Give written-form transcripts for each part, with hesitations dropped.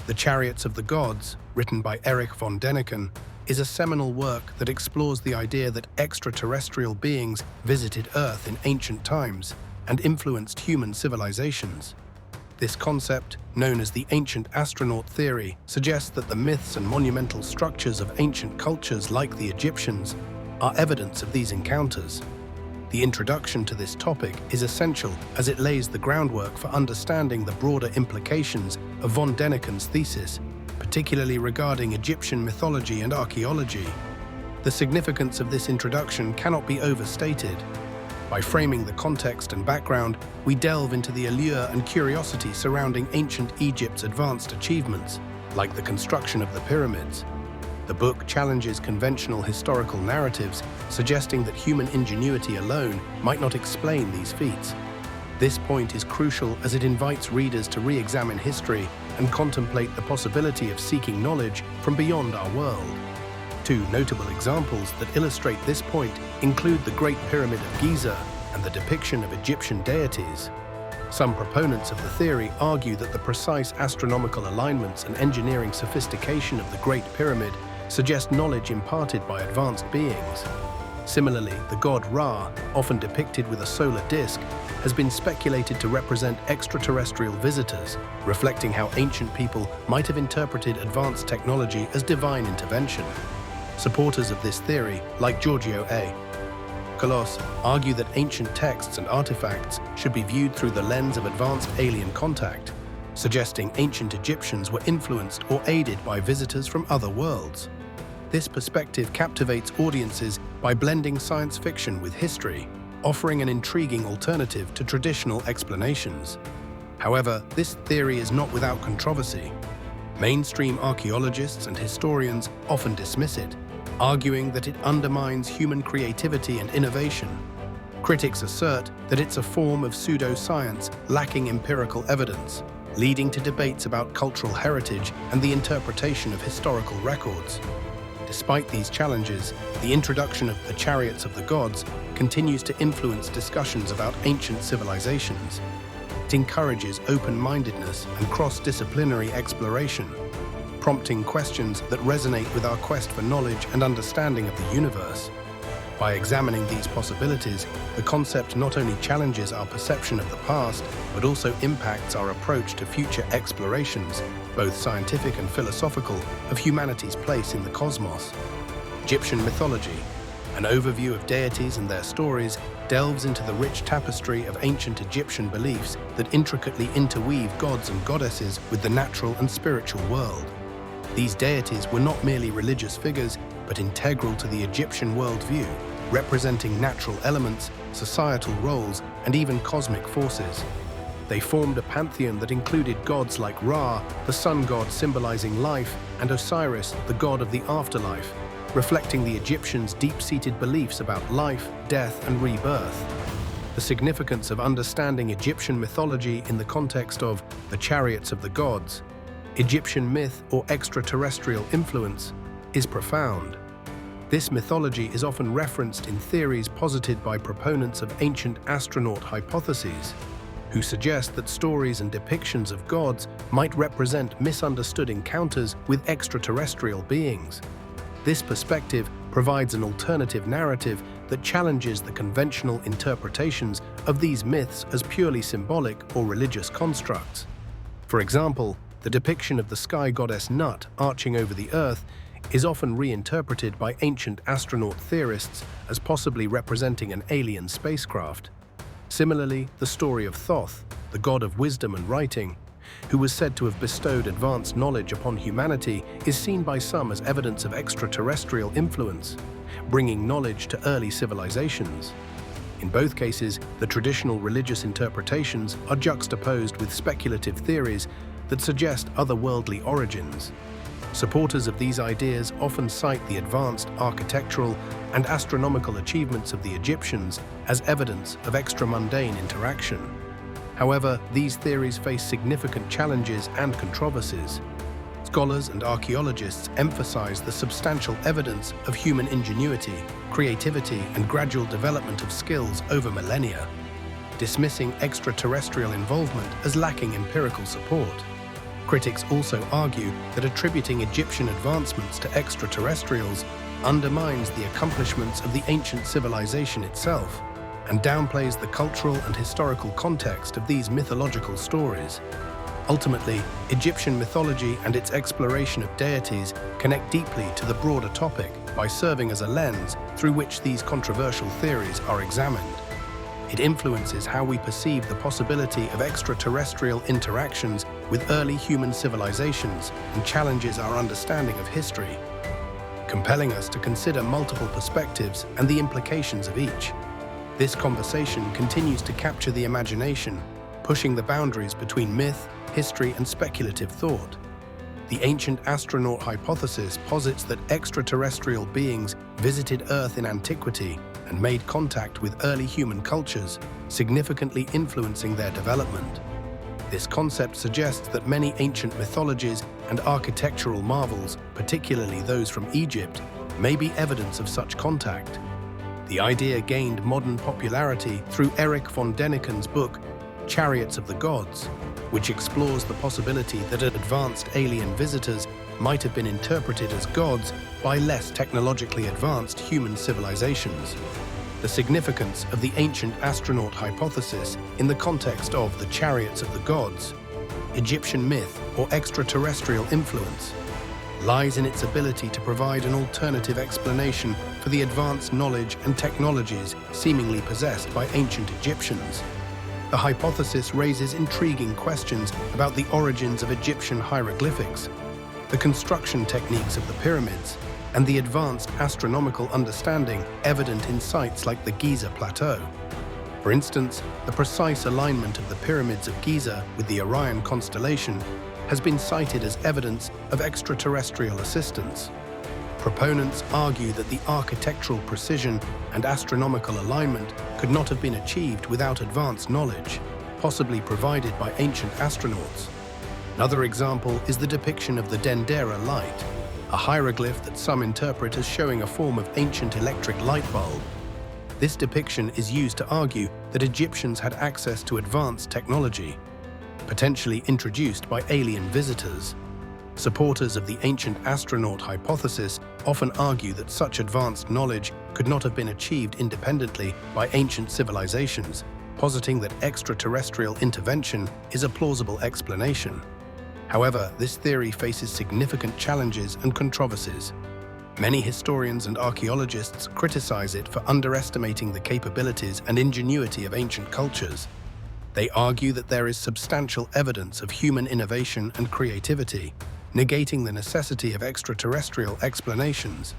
The Chariots of the Gods, written by Erich von Däniken, is a seminal work that explores the idea that extraterrestrial beings visited Earth in ancient times and influenced human civilizations. This concept, known as the ancient astronaut theory, suggests that the myths and monumental structures of ancient cultures like the Egyptians are evidence of these encounters. The introduction to this topic is essential as it lays the groundwork for understanding the broader implications of von Däniken's thesis, particularly regarding Egyptian mythology and archaeology. The significance of this introduction cannot be overstated. By framing the context and background, we delve into the allure and curiosity surrounding ancient Egypt's advanced achievements, like the construction of the pyramids. The book challenges conventional historical narratives, suggesting that human ingenuity alone might not explain these feats. This point is crucial as it invites readers to re-examine history and contemplate the possibility of seeking knowledge from beyond our world. Two notable examples that illustrate this point include the Great Pyramid of Giza and the depiction of Egyptian deities. Some proponents of the theory argue that the precise astronomical alignments and engineering sophistication of the Great Pyramid suggest knowledge imparted by advanced beings. Similarly, the god Ra, often depicted with a solar disk, has been speculated to represent extraterrestrial visitors, reflecting how ancient people might have interpreted advanced technology as divine intervention. Supporters of this theory, like Giorgio A. Colos, argue that ancient texts and artifacts should be viewed through the lens of advanced alien contact, suggesting ancient Egyptians were influenced or aided by visitors from other worlds. This perspective captivates audiences by blending science fiction with history, offering an intriguing alternative to traditional explanations. However, this theory is not without controversy. Mainstream archaeologists and historians often dismiss it, arguing that it undermines human creativity and innovation. Critics assert that it's a form of pseudoscience lacking empirical evidence, leading to debates about cultural heritage and the interpretation of historical records. Despite these challenges, the introduction of the Chariots of the Gods continues to influence discussions about ancient civilizations. It encourages open-mindedness and cross-disciplinary exploration, prompting questions that resonate with our quest for knowledge and understanding of the universe. By examining these possibilities, the concept not only challenges our perception of the past, but also impacts our approach to future explorations, both scientific and philosophical, of humanity's place in the cosmos. Egyptian mythology, an overview of deities and their stories, delves into the rich tapestry of ancient Egyptian beliefs that intricately interweave gods and goddesses with the natural and spiritual world. These deities were not merely religious figures, but integral to the Egyptian worldview, representing natural elements, societal roles, and even cosmic forces. They formed a pantheon that included gods like Ra, the sun god symbolizing life, and Osiris, the god of the afterlife, reflecting the Egyptians' deep-seated beliefs about life, death, and rebirth. The significance of understanding Egyptian mythology in the context of the Chariots of the Gods, Egyptian myth or extraterrestrial influence, is profound. This mythology is often referenced in theories posited by proponents of ancient astronaut hypotheses, who suggest that stories and depictions of gods might represent misunderstood encounters with extraterrestrial beings. This perspective provides an alternative narrative that challenges the conventional interpretations of these myths as purely symbolic or religious constructs. For example, the depiction of the sky goddess Nut arching over the Earth is often reinterpreted by ancient astronaut theorists as possibly representing an alien spacecraft. Similarly, the story of Thoth, the god of wisdom and writing, who was said to have bestowed advanced knowledge upon humanity, is seen by some as evidence of extraterrestrial influence, bringing knowledge to early civilizations. In both cases, the traditional religious interpretations are juxtaposed with speculative theories that suggest otherworldly origins. Supporters of these ideas often cite the advanced architectural and astronomical achievements of the Egyptians as evidence of extramundane interaction. However, these theories face significant challenges and controversies. Scholars and archaeologists emphasize the substantial evidence of human ingenuity, creativity, and gradual development of skills over millennia, dismissing extraterrestrial involvement as lacking empirical support. Critics also argue that attributing Egyptian advancements to extraterrestrials undermines the accomplishments of the ancient civilization itself and downplays the cultural and historical context of these mythological stories. Ultimately, Egyptian mythology and its exploration of deities connect deeply to the broader topic by serving as a lens through which these controversial theories are examined. It influences how we perceive the possibility of extraterrestrial interactions with early human civilizations and challenges our understanding of history, compelling us to consider multiple perspectives and the implications of each. This conversation continues to capture the imagination, pushing the boundaries between myth, history, and speculative thought. The ancient astronaut hypothesis posits that extraterrestrial beings visited Earth in antiquity and made contact with early human cultures, significantly influencing their development. This concept suggests that many ancient mythologies and architectural marvels, particularly those from Egypt, may be evidence of such contact. The idea gained modern popularity through Erich von Däniken's book, Chariots of the Gods, which explores the possibility that advanced alien visitors might have been interpreted as gods by less technologically advanced human civilizations. The significance of the ancient astronaut hypothesis in the context of the Chariots of the Gods, Egyptian myth or extraterrestrial influence, lies in its ability to provide an alternative explanation for the advanced knowledge and technologies seemingly possessed by ancient Egyptians. The hypothesis raises intriguing questions about the origins of Egyptian hieroglyphics, the construction techniques of the pyramids, and the advanced astronomical understanding evident in sites like the Giza Plateau. For instance, the precise alignment of the pyramids of Giza with the Orion constellation has been cited as evidence of extraterrestrial assistance. Proponents argue that the architectural precision and astronomical alignment could not have been achieved without advanced knowledge, possibly provided by ancient astronauts. Another example is the depiction of the Dendera light, a hieroglyph that some interpret as showing a form of ancient electric light bulb. This depiction is used to argue that Egyptians had access to advanced technology, potentially introduced by alien visitors. Supporters of the ancient astronaut hypothesis often argue that such advanced knowledge could not have been achieved independently by ancient civilizations, positing that extraterrestrial intervention is a plausible explanation. However, this theory faces significant challenges and controversies. Many historians and archaeologists criticize it for underestimating the capabilities and ingenuity of ancient cultures. They argue that there is substantial evidence of human innovation and creativity, negating the necessity of extraterrestrial explanations.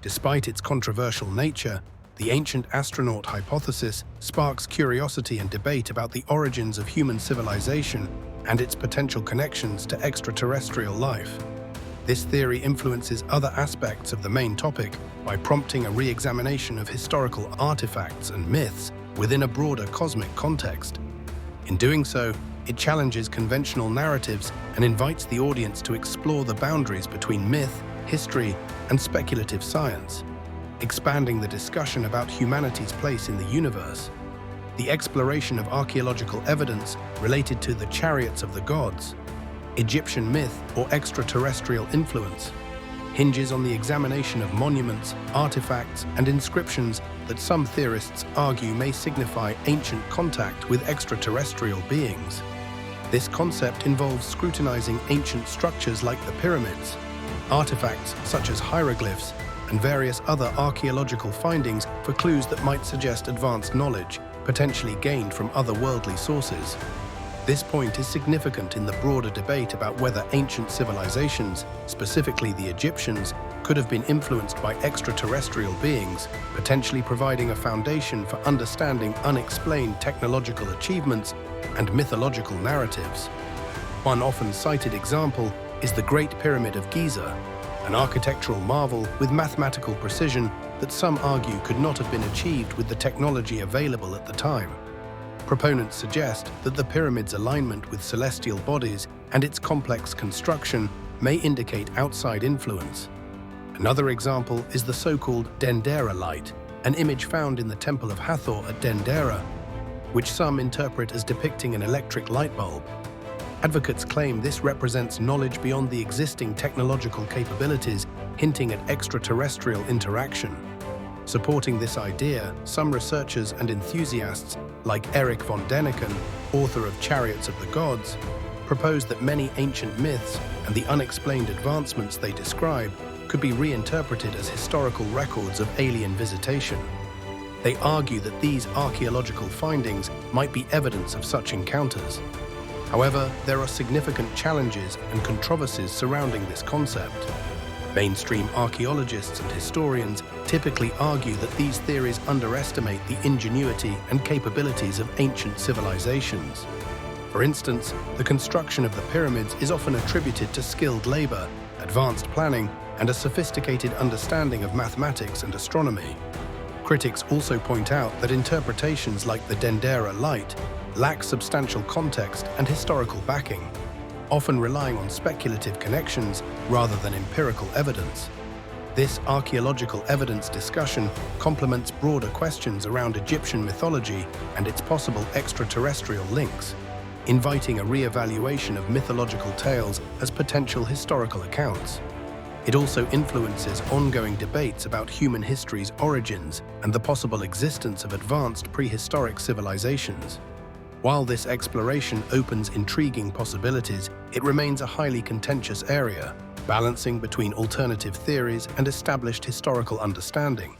Despite its controversial nature, the ancient astronaut hypothesis sparks curiosity and debate about the origins of human civilization and its potential connections to extraterrestrial life. This theory influences other aspects of the main topic by prompting a re-examination of historical artifacts and myths within a broader cosmic context. In doing so, it challenges conventional narratives and invites the audience to explore the boundaries between myth, history, and speculative science, expanding the discussion about humanity's place in the universe. The exploration of archaeological evidence related to the Chariots of the Gods, Egyptian myth or extraterrestrial influence, hinges on the examination of monuments, artifacts, and inscriptions that some theorists argue may signify ancient contact with extraterrestrial beings. This concept involves scrutinizing ancient structures like the pyramids, artifacts such as hieroglyphs, and various other archaeological findings for clues that might suggest advanced knowledge, potentially gained from otherworldly sources. This point is significant in the broader debate about whether ancient civilizations, specifically the Egyptians, could have been influenced by extraterrestrial beings, potentially providing a foundation for understanding unexplained technological achievements and mythological narratives. One often cited example is the Great Pyramid of Giza, an architectural marvel with mathematical precision that some argue could not have been achieved with the technology available at the time. Proponents suggest that the pyramid's alignment with celestial bodies and its complex construction may indicate outside influence. Another example is the so-called Dendera light, an image found in the Temple of Hathor at Dendera, which some interpret as depicting an electric light bulb. Advocates claim this represents knowledge beyond the existing technological capabilities, hinting at extraterrestrial interaction. Supporting this idea, some researchers and enthusiasts, like Erich von Däniken, author of Chariots of the Gods, propose that many ancient myths and the unexplained advancements they describe could be reinterpreted as historical records of alien visitation. They argue that these archaeological findings might be evidence of such encounters. However, there are significant challenges and controversies surrounding this concept. Mainstream archaeologists and historians typically argue that these theories underestimate the ingenuity and capabilities of ancient civilizations. For instance, the construction of the pyramids is often attributed to skilled labor, advanced planning, and a sophisticated understanding of mathematics and astronomy. Critics also point out that interpretations like the Dendera light lack substantial context and historical backing, often relying on speculative connections rather than empirical evidence. This archaeological evidence discussion complements broader questions around Egyptian mythology and its possible extraterrestrial links, inviting a re-evaluation of mythological tales as potential historical accounts. It also influences ongoing debates about human history's origins and the possible existence of advanced prehistoric civilizations. While this exploration opens intriguing possibilities, it remains a highly contentious area, balancing between alternative theories and established historical understanding.